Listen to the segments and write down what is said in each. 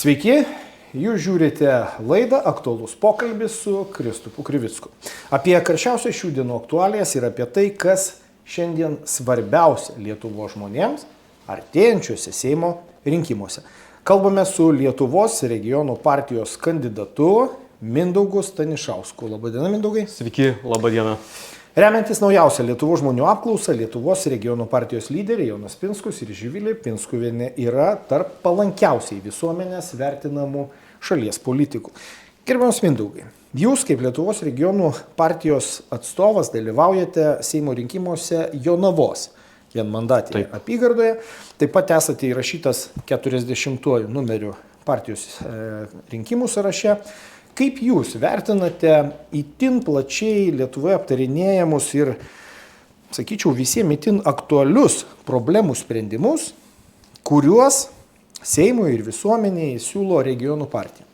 Sveiki, jūs žiūrite laidą Aktualus pokalbis su Kristupu Krivicku. Apie karščiausias šių dienų aktualijas ir apie tai, kas šiandien svarbiausia Lietuvos žmonėms artėjančiuose Seimo rinkimuose. Kalbame su Lietuvos regionų partijos kandidatu Mindaugu Stanišausku. Labadiena, Mindaugai. Sveiki, labadiena. Remiantis naujausią Lietuvos žmonių apklausą, Lietuvos regionų partijos lyderiai Jonas Pinskus ir Živilė Pinskuvienė yra tarp palankiausiai visuomenės vertinamų šalies politikų. Gerbiamas Mindaugai, jūs kaip Lietuvos regionų partijos atstovas dalyvaujate Seimo rinkimuose Jonavos vienmandatėje apygardoje, taip pat esate įrašytas 40 numeriu partijos rinkimų sąraše. Kaip jūs vertinate itin plačiai Lietuvoje aptarinėjamus ir, sakyčiau, visiems itin aktualius problemų sprendimus, kuriuos Seimui ir visuomeniai siūlo regionų partija?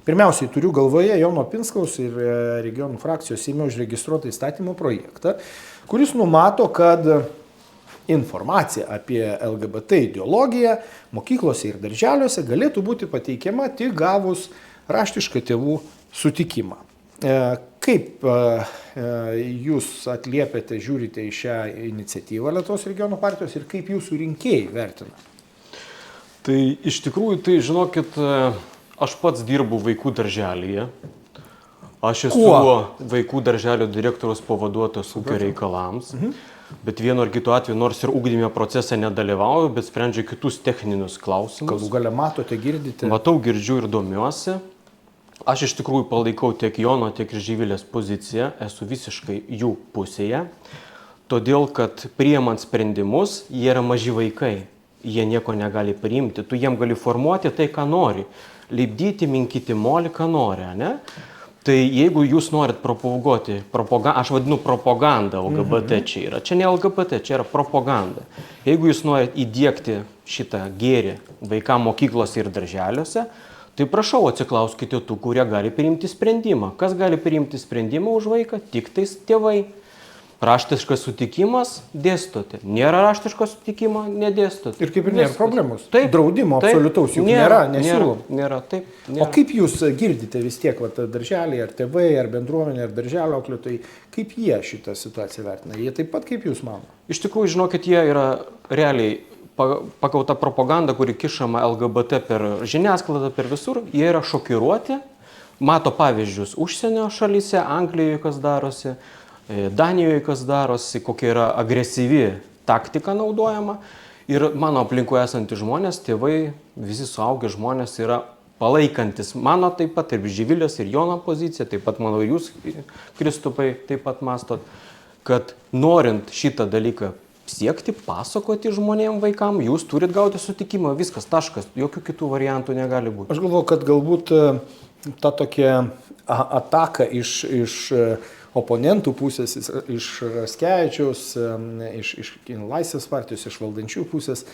Pirmiausiai turiu galvoje Jono Pinskaus ir regionų frakcijos Seime užregistruotą įstatymo projektą, kuris numato, kad informacija apie LGBT ideologiją mokyklose ir darželiuose galėtų būti pateikiama tik gavus raštišką tėvų sutikimą. Kaip jūs atliepiate, žiūrite į šią iniciatyvą Lietuvos regionų partijos ir kaip jūsų rinkėjai vertina? Tai iš tikrųjų, žinokit, aš pats dirbu vaikų darželyje. Aš esu vaikų darželio direktoriaus pavaduotojas ūkio reikalams. Bet vienu ar kitu atveju, nors ir ugdyme procese nedalyvauju, bet sprendžiu kitus techninius klausimus. Galų gale matote, girdite? Matau, girdžiu ir domiuosi. Aš iš tikrųjų palaikau tiek Jono, tiek ir Živilės poziciją, esu visiškai jų pusėje. Todėl, kad priimant sprendimus, jie yra maži vaikai, jie nieko negali priimti. Tu jiem gali formuoti tai, ką nori. Lipdyti, minkyti molį, ką nori, ne? Tai jeigu jūs norit propaguoti, aš vadinu propagandą LGBT čia yra. Čia ne LGBT, čia yra propaganda. Jeigu jūs norit įdiegti šitą gėrį vaikams mokyklose ir darželiuose, tai prašau atsiklauskite tų, kurie gali priimti sprendimą. Kas gali priimti sprendimą už vaiką? Tik tais tėvai. Raštiškas sutikimas dėstote. Nėra raštiško sutikimo, nedėstote. Ir kaip ir nėra problemos. Draudimo absoliutaus juk nėra, nesiūlom. Nėra. O kaip jūs girdite vis tiek, darželiai, ar tėvai, ar bendruomenė, ar darželio auklėtojai, kaip jie šitą situaciją vertina? Jie taip pat kaip jūs mano? Iš tikrųjų, žinokit, jie yra realiai pagal tą propagandą, kuri kišama LGBT per žiniasklaidą, per visur, jie yra šokiruoti, mato pavyzdžius užsienio šalyse, Anglijoje kas darosi, Danijoje kas darosi, kokia yra agresyvi taktika naudojama. Ir mano aplinkoje esantys žmonės, tėvai, visi suaugę žmonės yra palaikantis mano taip pat ir Živilės ir Jono poziciją, taip pat manau jūs, Kristupai, taip pat mastot, kad norint šitą dalyką siekti, pasakoti žmonėm vaikam, jūs turit gauti sutikimą, viskas, taškas, jokių kitų variantų negali būti. Aš galvoju, kad galbūt ta tokia ataka iš oponentų pusės, iš Raskevičiaus, iš Laisvės partijos, iš valdančių pusės,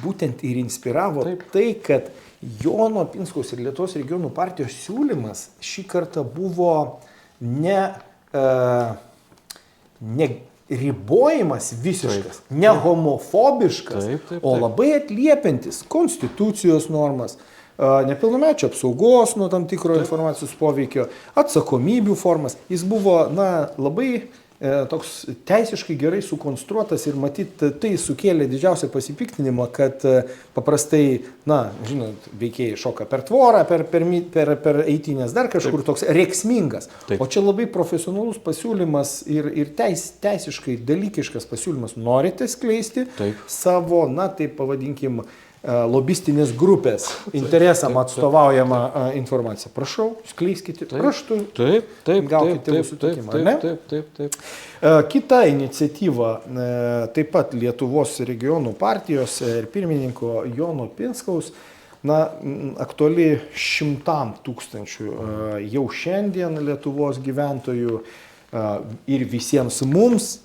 būtent ir inspiravo tai, kad Jono Pinskaus ir Lietuvos regionų partijos siūlymas šį kartą buvo ne ribojimas visiškas, ne homofobiškas, o labai atliepiantis konstitucijos normas, nepilnamečio apsaugos nuo tam tikro informacijos poveikio, atsakomybių formas. Jis buvo labai toks teisiškai gerai sukonstruotas ir matyt tai sukėlė didžiausią pasipiktinimą, kad paprastai, žinot, veikėjai šoka per tvorą, per eitynės, dar kažkur toks rėksmingas. O čia labai profesionalus pasiūlymas ir teisiškai dalykiškas pasiūlymas. Norite skleisti savo, taip pavadinkim, lobistinės grupės interesam atstovaujamą informaciją. Prašau, skleiskite raštu, gaukite tėvų sutikimą, ne? Taip. Kita iniciatyva, taip pat Lietuvos regionų partijos ir pirmininko Jono Pinskaus, aktuali 100 000 jau šiandien Lietuvos gyventojų ir visiems mums,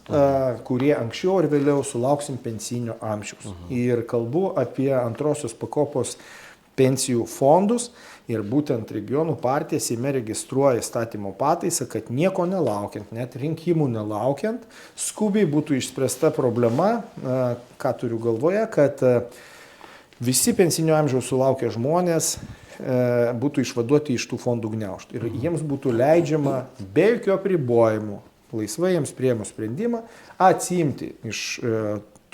kurie anksčiau ir vėliau sulauksim pensinio amžiaus. Ir kalbu apie antrosios pakopos pensijų fondus ir būtent regionų partija Seime registruoja įstatymo pataisą, kad nieko nelaukiant, net rinkimų nelaukiant, skubiai būtų išspręsta problema, ką turiu galvoje, kad visi pensinio amžiaus sulaukę žmonės būtų išvaduoti iš tų fondų gniaužtų. Ir jiems būtų leidžiama be jokių apribojimų, laisvai jiems priėmus sprendimą, atsiimti iš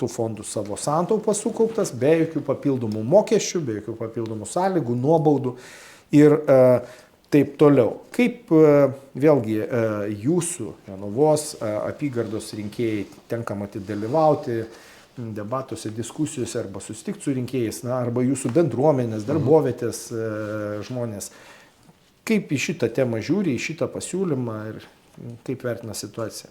tų fondų savo santaupas sukauptas, be jokių papildomų mokesčių, be jokių papildomų sąlygų, nuobaudų ir taip toliau. Kaip vėlgi jūsų Jonavos apygardos rinkėjai tenka matyti dalyvauti debatuose, diskusijose arba susitikti su rinkėjais, arba jūsų bendruomenės, darbovietės žmonės. Kaip į šitą temą žiūri, į šitą pasiūlymą ir kaip vertina situaciją?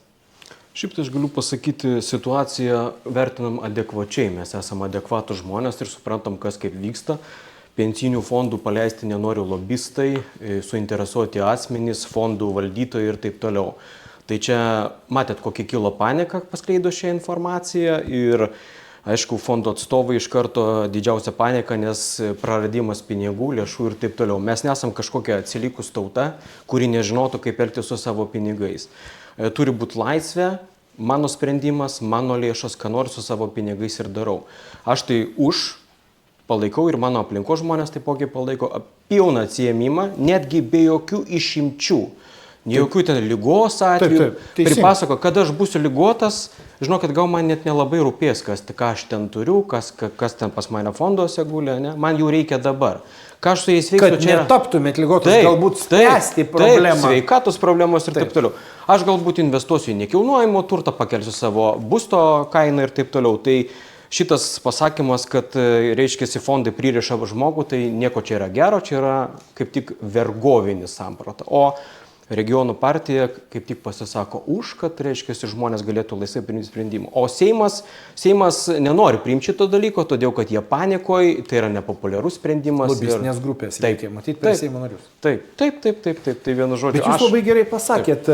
Šiaip tai aš galiu pasakyti, situaciją vertinam adekvačiai. Mes esame adekvatų žmonės ir suprantam, kas kaip vyksta. Pensinių fondų paleisti nenori lobistai, suinteresuoti asmenys, fondų valdytojai ir taip toliau. Tai čia matėt, kokia kilo panika paskleido šią informaciją ir, aišku, fondo atstovai iš karto didžiausia panika, nes praradimas pinigų, lėšų ir taip toliau. Mes nesam kažkokia atsilikus tauta, kuri nežinotų, kaip elgtis su savo pinigais. Turi būti laisvė, mano sprendimas, mano lėšas, ką noriu su savo pinigais ir darau. Aš tai palaikau ir mano aplinkos žmonės taipogi palaiko pilną atsiėmimą, netgi be jokių išimčių. Jokių ten lygos atveju. Pripasako, kada aš būsiu lygotas, žinokit, gal man net nelabai rūpės, ką aš ten turiu, kas ten pas mane fonduose guli, ne? Man jų reikia dabar. Ką aš su jais veiksiu, kad netaptumėt lygotas, galbūt spręsti problemą. Taip, sveikatos problemos ir taip toliau. Aš galbūt investuosiu į nekilnojimo turtą, pakelsiu savo būsto kainą ir taip toliau. Tai šitas pasakymas, kad reiškiasi fondai pririša žmogų, tai nieko čia yra gero, čia yra kaip tik vergovinis samprata. O regionų partija kaip tik pasisako už, kad, reiškiasi, žmonės galėtų laisvai priimti sprendimą. O Seimas nenori priimti šito dalyko, todėl, kad jie panikoja, tai yra nepopuliarus sprendimas. Lobistinės grupės, reikia matyti per Seimo narius. Taip, tai vienu žodžiu. Bet jūs labai gerai pasakėt,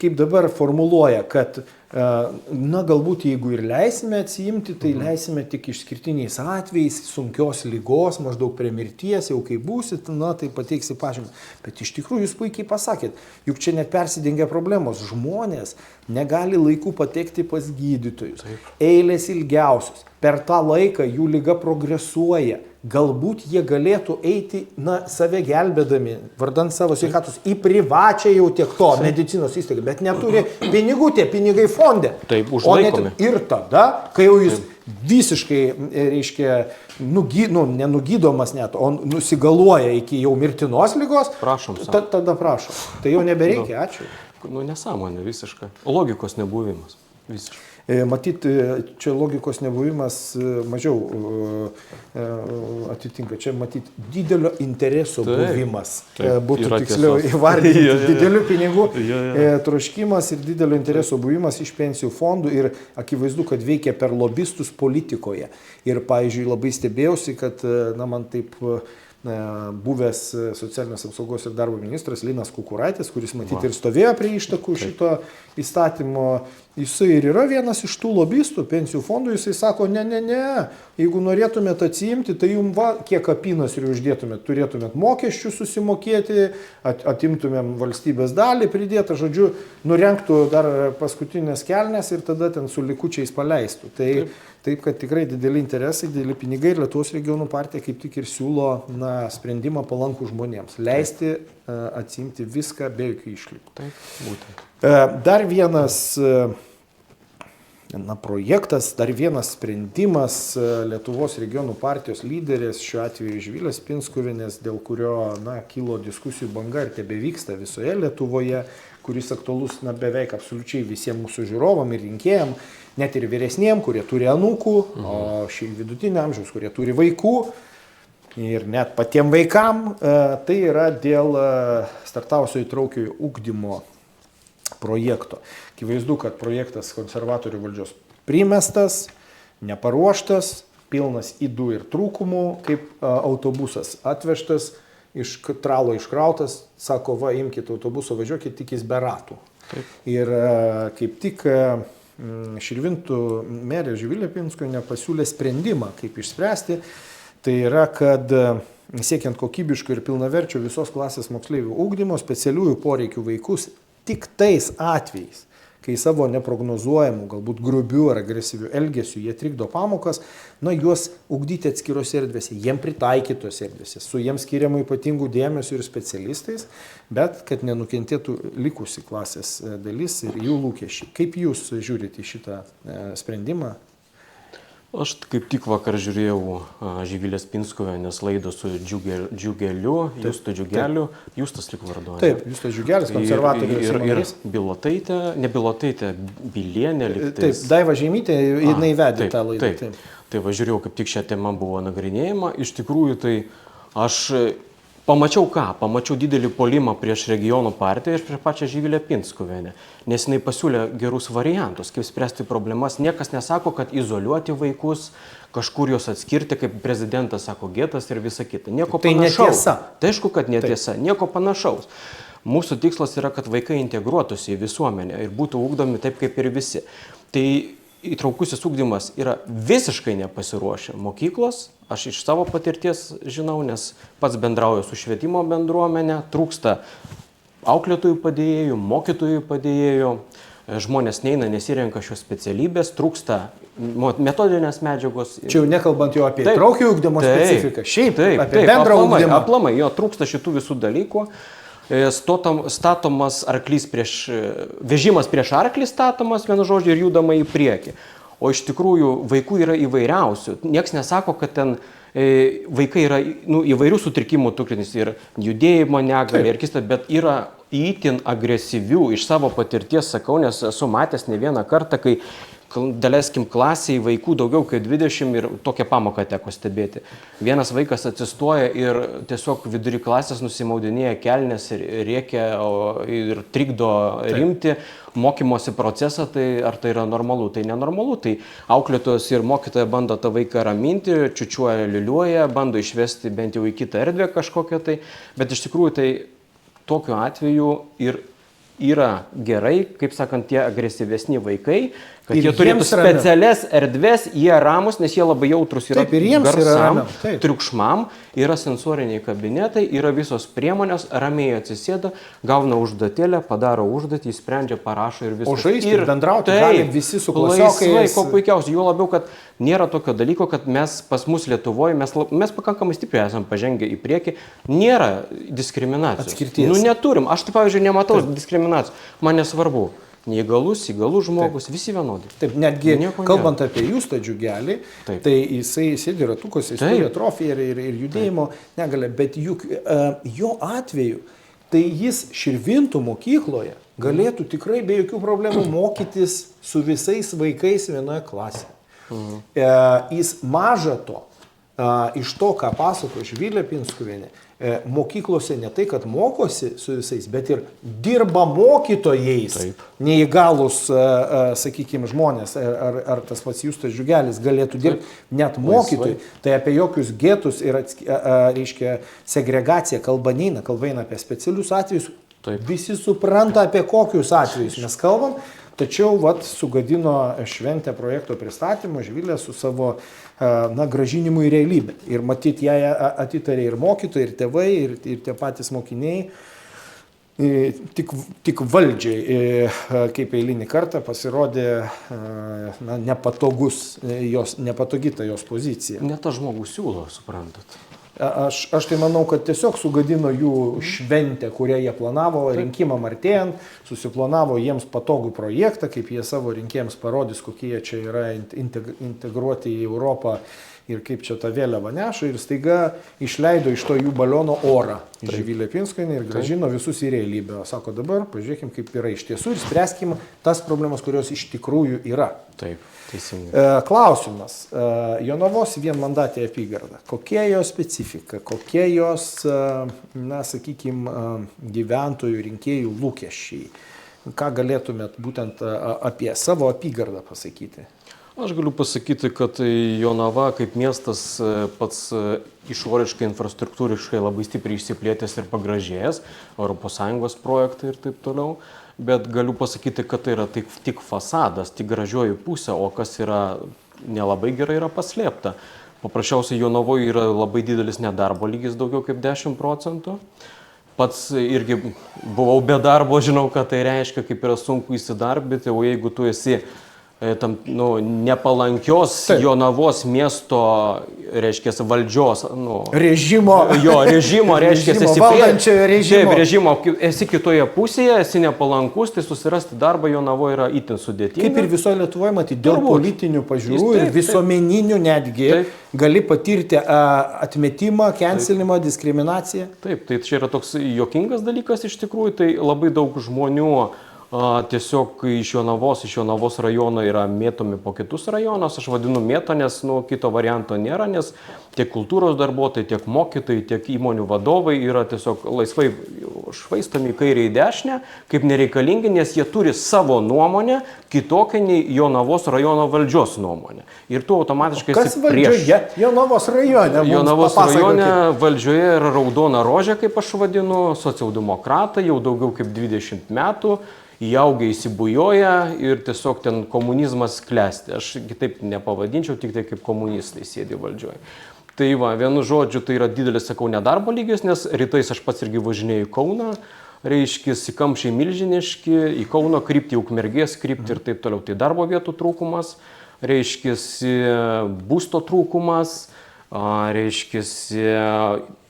kaip dabar formuluoja, kad galbūt jeigu ir leisime atsiimti, tai leisime tik išskirtiniais atvejais, sunkios ligos, maždaug prie mirties, jau kai būsit, tai pateiksi pažymą. Bet iš tikrųjų jūs puikiai pasakėt, juk čia net persidengia problemos. Žmonės negali laiku patekti pas gydytojus. Eilės ilgiausios. Per tą laiką jų liga progresuoja. Galbūt jie galėtų eiti, save gelbėdami, vardant savo sveikatos, į privačią jau tiek to medicinos įstaigą, bet neturi pinigų, tie pinigai fonde. Taip, užlaikomi. Ir tada, kai jau jis visiškai, reiškia, nenugydomas net, o nusigaluoja iki jau mirtinos ligos, prašom, tada prašom. Tai jau nebereikia, ačiū. Nesąmonė visiškai. Logikos nebuvimas. Visiškai. Matyt, čia logikos nebuvimas mažiau atitinka. Čia matyt didelio intereso buvimas. Būtų tiksliau įvardinti didelių pinigų troškimas ir didelio intereso buvimas iš pensijų fondų ir akivaizdu, kad veikia per lobistus politikoje. Ir, pavyzdžiui, labai stebėjausi, kad, man taip buvęs socialinės apsaugos ir darbo ministras Linas Kukuraitis, kuris matyti ir stovėjo prie ištakų šito įstatymo, jisai ir yra vienas iš tų lobistų pensijų fondų, jisai sako, ne, jeigu norėtumėt atsiimti, tai jums kiek apynasrių uždėtumėt, turėtumėt mokesčių susimokėti, atimtumėm valstybės dalį, pridėtą, žodžiu, nurenktų dar paskutinės kelnes ir tada ten su likučiais paleistų. Taip, kad tikrai dideli interesai, dideli pinigai ir Lietuvos regionų partija kaip tik ir siūlo sprendimą palankų žmonėms. Leisti atsiimti viską be jokių išlygų. Taip, būtent. Dar vienas projektas, dar vienas sprendimas Lietuvos regionų partijos lyderės, šiuo atveju Živilės Pinskuvienės, dėl kurio kilo diskusijų banga ir tebevyksta visoje Lietuvoje, kuris aktualus beveik absoliučiai visiems mūsų žiūrovam ir rinkėjam, net ir vyresniem, kurie turi anūkų, o šį vidutinio amžiaus, kurie turi vaikų ir net patiem vaikam, tai yra dėl startavusio įtraukiojo ugdymo projekto. Akivaizdu, kad projektas konservatorių valdžios primestas, neparuoštas, pilnas ydų ir trūkumų, kaip autobusas atvežtas, iš tralo iškrautas, sako, imkite autobuso, važiuokit, tik jis be ratų. Taip. Ir kaip tik Širvintų merė Živilė Pinskuvienė pasiūlė sprendimą, kaip išspręsti. Tai yra, kad siekiant kokybiško ir pilnaverčio visos klasės moksleivių ugdymo, specialiųjų poreikių vaikus tik tais atvejais, kai savo neprognozuojamų, galbūt grubių ar agresyvių elgesių jie trikdo pamokas, juos ugdyti atskirose erdvėse, jiem pritaikytose erdvėse, su jiems skiriamu ypatingų dėmesio ir specialistais, bet kad nenukentėtų likusi klasės dalis ir jų lūkesčiai. Kaip jūs žiūrite į šitą sprendimą? Aš kaip tik vakar žiūrėjau Živilės Pinskuvienės laidą su Džiugeliu, Justu Džiugeliu, Justas lik vardu. Taip, Justas Džiugelis, konservatorius. Ir Bilotaitė, ne Bilotaitė, Bilienė. Taip, Daiva Žeimytė, jinai vedė tą laidą. Taip. Tai va žiūrėjau, kaip tik šią temą buvo nagrinėjama. Iš tikrųjų, tai aš pamačiau didelį puolimą prieš regionų partiją ir prieš pačią Živilę Pinskuvienę, nes jinai pasiūlė gerus variantus, kaip spręsti problemas. Niekas nesako, kad izoliuoti vaikus, kažkur juos atskirti, kaip prezidentas sako, getas ir visa kita. Nieko panašaus. Tai netiesa. Tai aišku, kad netiesa. Nieko panašaus. Mūsų tikslas yra, kad vaikai integruotųsi į visuomenę ir būtų ugdomi taip, kaip ir visi. Tai įtraukusis ugdymas yra visiškai nepasiruošę mokyklos. Aš iš savo patirties žinau, nes pats bendrauju su švietimo bendruomenė, trūksta auklėtojų padėjėjų, mokytojų padėjėjų, žmonės neina, nesirenka šios specialybės, trūksta metodinės medžiagos. Čia jau nekalbant jau apie įtraukiojo ugdymo specifiką, šiaip apie bendrą ugdymą. Aplamai, jo trūksta šitų visų dalykų. Statomas arklys vežimas prieš arklį statomas, vienu žodžiu, ir judama į priekį. O iš tikrųjų vaikų yra įvairiausių. Niekas nesako, kad ten vaikai yra įvairių sutrikimų tukrinis ir judėjimo negalė ir kista, bet yra įtin agresyvių, iš savo patirties sakau, nes esu matęs ne vieną kartą, kai daleiskim klasėje vaikų daugiau kaip 20 ir tokią pamoką teko stebėti. Vienas vaikas atsistoja ir tiesiog vidury klasės nusimaudinėja kelnes ir rėkia ir trikdo rimti mokymosi procesą, tai ar tai yra normalu? Tai nenormalu. Tai auklėtojas ir mokytoja bando tą vaiką raminti, čiučiuoja, liuliuoja, bando išvesti bent jau į kitą erdvę kažkokią tai, bet iš tikrųjų tai tokiu atveju ir yra gerai, kaip sakant, tie agresyvesni vaikai, kad jie turėtų specialias erdvės, jie ramus, nes jie labai jautrus yra garsam, triukšmam, yra sensoriniai kabinetai, yra visos priemonės, ramiai atsisėda, gauna užduotėlę, padaro užduotį, sprendžia, parašo ir viskas. O žaisti ir bendrauti gali visi su klasiokais. Laisvai, ko puikiausiai, juo labiau, kad nėra tokio dalyko, kad mes pas mus Lietuvoje, mes pakankamai stipriai esame pažengę į priekį, nėra diskriminacijos. Atskirties. Neturim, aš tai pavyzdžiui nematau diskriminacijos, man nesvarbu. Neįgalus, įgalus žmogus, visi vienodi. Taip, netgi kalbant apie Justą Džiugelį, tai jisai sėdi ratukuose, jis turi atrofiją ir judėjimo negalę, bet juk jo atveju, tai jis Širvintų mokykloje galėtų tikrai be jokių problemų mokytis su visais vaikais vienoje klasėje. Jis maža to, iš to, ką pasako Živilė Pinskuvienė, mokyklose ne tai, kad mokosi su visais, bet ir dirba mokytojais. Taip. Neįgalus, sakykime, žmonės, ar tas pats Justas Džiugelis galėtų dirbti net mokytojai. Tai apie jokius getus ir, reiškia, segregaciją kalba neina, kalba eina apie specialius atvejus. Taip. Visi supranta, apie kokius atvejus mes kalbam. Tačiau sugadino šventę projekto pristatymo Živilė su savo grąžinimu į realybę. Ir matyt, ją atitarė ir mokytojai, ir tėvai, ir tie patys mokiniai. Tik valdžiai, kaip eilinį kartą, pasirodė nepatogi ta jos pozicija. Ne tas žmogus siūlo, suprantat. Aš tai manau, kad tiesiog sugadino jų šventę, kurią jie planavo rinkimam artėjant, susiplanavo jiems patogų projektą, kaip jie savo rinkėjams parodys, kokie jie čia yra integruoti į Europą ir kaip čia tą vėliavą neša, ir staiga išleido iš to jų baliono orą Živilė Pinskuvienė ir grąžino visus į realybę. Sako, dabar pažiūrėkim, kaip yra iš tiesų ir spręskim tas problemas, kurios iš tikrųjų yra. Taip, teisingai. Klausimas. Jonavos vienmandatė apygarda. Kokia jos specifika, kokie jos, sakykime, gyventojų rinkėjų lūkesčiai? Ką galėtumėt būtent apie savo apygardą pasakyti? Aš galiu pasakyti, kad Jonava kaip miestas pats išoriškai, infrastruktūriškai labai stipriai išsiplėtęs ir pagražėjęs, ES projektai ir taip toliau, bet galiu pasakyti, kad tai yra tik fasadas, tik gražioji pusė, o kas yra nelabai gerai yra paslėpta. Paprasčiausiai Jonavoje yra labai didelis nedarbo lygis, daugiau kaip 10%. Pats irgi buvau be darbo, žinau, kad tai reiškia, kaip yra sunku įsidarbinti, o jeigu tu esi tam nepalankios Jonavos miesto, reiškia, valdžios, režimo, reiškia, esi valdančio režimo. Taip, režimo, esi kitoje pusėje, esi nepalankus, tai susirasti darbą Jonavoje yra itin sudėtinga. Kaip ir visoje Lietuvoje, matyti, dėl politinių pažiūrų ir visuomeninių netgi gali patirti atmetimą, cancelimą, diskriminaciją. Taip, tai čia yra toks juokingas dalykas iš tikrųjų, tai labai daug žmonių tiesiog iš Jonavos rajono yra mėtomi po kitus rajonus. Aš vadinu mėto, nes kito varianto nėra, nes tiek kultūros darbuotojai, tiek mokytojai, tiek įmonių vadovai yra tiesiog laisvai švaistomi į kairę į dešinę, kaip nereikalingi, nes jie turi savo nuomonę kitokią nei Jonavos rajono valdžios nuomonę. Ir tu automatiškai esi prieš. Kas valdžioje? Jonavos rajone. Jonavos rajone valdžioje yra raudona rožė, kaip aš vadinu, socialdemokratai jau daugiau kaip 20 metų. Įaugę įsibujoja ir tiesiog ten komunizmas klesti. Aš kitaip nepavadinčiau, tik tai kaip komunistai sėdi valdžioje. Tai va, vienu žodžiu, tai yra didelis, sakau, nedarbo lygis, nes rytais aš pats irgi važinėjau į Kauną, reiškia, kamščiai milžiniški, į Kauno kryptį, Ukmergės kryptį ir taip toliau. Tai darbo vietų trūkumas, reiškia, būsto trūkumas, reiškia,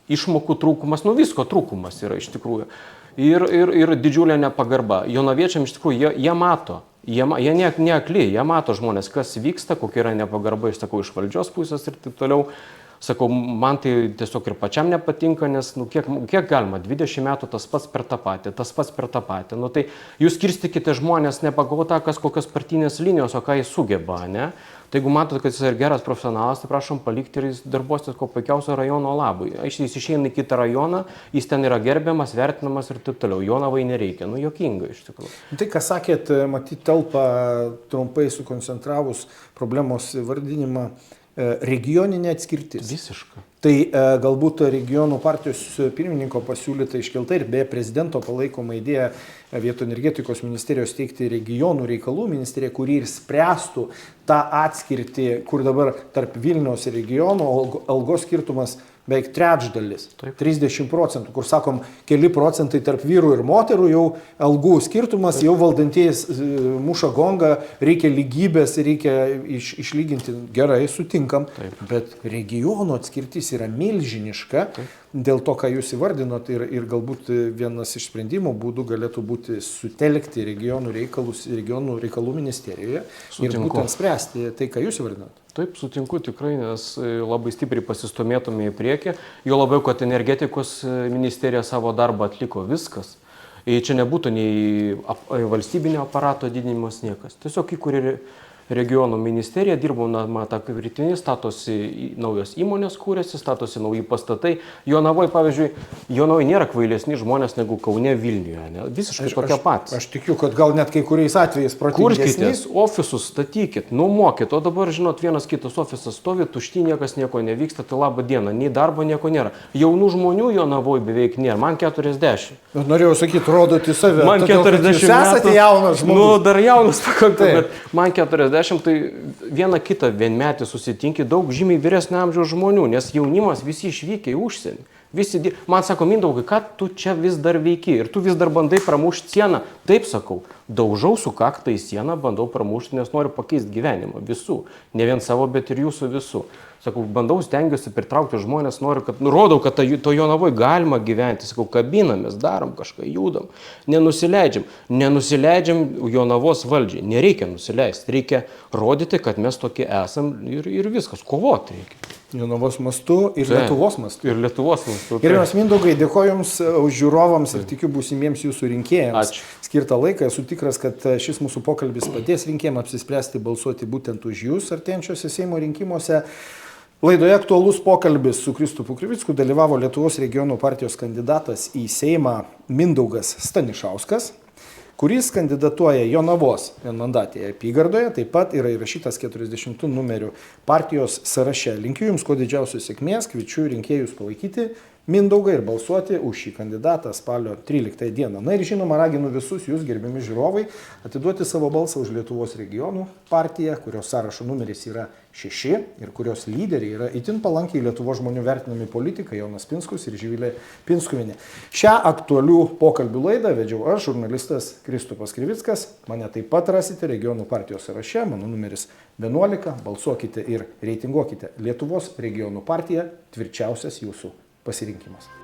išmokų trūkumas, visko trūkumas yra iš tikrųjų. Ir didžiulė nepagarba. Jonaviečiam iš tikrųjų, jie mato, jie neakli, jie mato žmonės, kas vyksta, kokia yra nepagarba, aš sakau, iš valdžios pusės ir taip toliau. Sakau, man tai tiesiog ir pačiam nepatinka, nes kiek galima, 20 metų tas pats per tą patį. Tai jūs skirstikite žmonės ne pagal tą, kokios partinės linijos, o ką jis sugeba, ne? Tai jeigu matote, kad jis yra geras profesionalas, tai prašom palikti ir jis darbuosis ko puikiausio rajono labui. Jis išeina į kitą rajoną, jis ten yra gerbiamas, vertinamas ir taip toliau. Jonavai nereikia, juokinga iš tikrųjų. Tai, ką sakėt, matyt, telpa trumpai sukoncentravus problemos vardinimą, regioninė atskirtis. Visiškai. Tai galbūt regionų partijos pirmininko pasiūlyta iškelta ir beje prezidento palaikoma idėja vietoj energetikos ministerijos steigti regionų reikalų ministeriją, kuri ir spręstų tą atskirtį, kur dabar tarp Vilniaus ir regionų algos skirtumas beveik trečdalis, 30%, kur sakom, keli procentai tarp vyrų ir moterų jau algų skirtumas, jau valdantieji muša gongą, reikia lygybės, reikia išlyginti, gerai, sutinkam, bet regionų atskirtis yra milžiniška, dėl to, ką jūs įvardinot ir galbūt vienas iš sprendimų būdų galėtų būti sutelkti regionų reikalų ministerijoje ir būtent spręsti tai, ką jūs įvardinot. Taip, sutinku tikrai, nes labai stipriai pasistumėtume į priekį, jo labiau, kad energetikos ministerija savo darbą atliko viskas. Čia nebūtų nei valstybinio aparato didinimas, niekas. Tiesiog įkūrė regionų ministerija, dirbo tą kritinį, statosi naujos įmonės, kūrėsi, statosi nauji pastatai. Jonavoje, pavyzdžiui, Jonavoje nėra kvailesni žmonės negu Kaune, Vilniuje. Ne? Visiškai tokia pat. Aš tikiu, kad gal net kai kuriais atvejais protingesni. Kurkitės, ofisus statykit, nuomokit, o dabar, žinot, vienas kitas ofisas stovi, tušti, niekas nieko nevyksta, tai laba diena, nei darbo nieko nėra. Jaunų žmonių Jonavoje beveik nėra, man 40. Norėjau sakyti, rodoti save. Man 40 metų. Jūs esate jaunas žmogus. Dar jaunas pakankamai, bet man 40. Tai vieną kitą vienmetį susitinki daug žymiai vyresnio amžiaus žmonių, nes jaunimas visi išvykę į užsienį. Man sako, Mindaugai, ką tu čia vis dar veiki ir tu vis dar bandai pramušti sieną. Taip sakau, daužau su kakta į sieną, bandau pramušti, nes noriu pakeisti gyvenimą visų. Ne vien savo, bet ir jūsų visų. Sakau, bandau, stengiuosi pritraukti žmonės, noriu, kad rodau, kad to Jonavoje galima gyventi. Sakau, kabinamės, darom kažką, judam, nenusileidžiam Jonavos valdžiai. Nereikia nusileisti, reikia rodyti, kad mes tokie esam ir viskas, kovoti reikia. Jonavos mastu ir Lietuvos mastu. Ir Lietuvos mastu. Gerbiamas Mindaugai, dėkoju Jums už žiūrovams ir tikiu būsimiems Jūsų rinkėjams. Skirtą laiką esu tikras, kad šis mūsų pokalbis padės rinkėjams apsispręsti balsuoti būtent už Jūs artėjančiuose Seimo rinkimuose. Laidoje aktualus pokalbis su Kristupu Krivicku dalyvavo Lietuvos regionų partijos kandidatas į Seimą Mindaugas Stanišauskas, kuris kandidatuoja Jonavos vienmandatėje apygardoje, taip pat yra įrašytas 40 numerių partijos sąraše. Linkiu Jums kuo didžiausios sėkmės, kviečiu rinkėjus palaikyti Mindaugą ir balsuoti už šį kandidatą spalio 13 dieną. Na ir žinoma, raginu visus jūs, gerbiami žiūrovai, atiduoti savo balsą už Lietuvos regionų partiją, kurios sąrašo numeris yra 6 ir kurios lyderiai yra itin palankiai Lietuvos žmonių vertinami politikai Jonas Pinskus ir Živilė Pinskuvienė. Šią aktualių pokalbių laidą vedžiau aš, žurnalistas Kristupas Krivickas. Mane taip pat rasite regionų partijos sąraše, mano numeris 11. Balsuokite ir reitinguokite. Lietuvos regionų partija tvirčiausias jūsų pasirinkimas.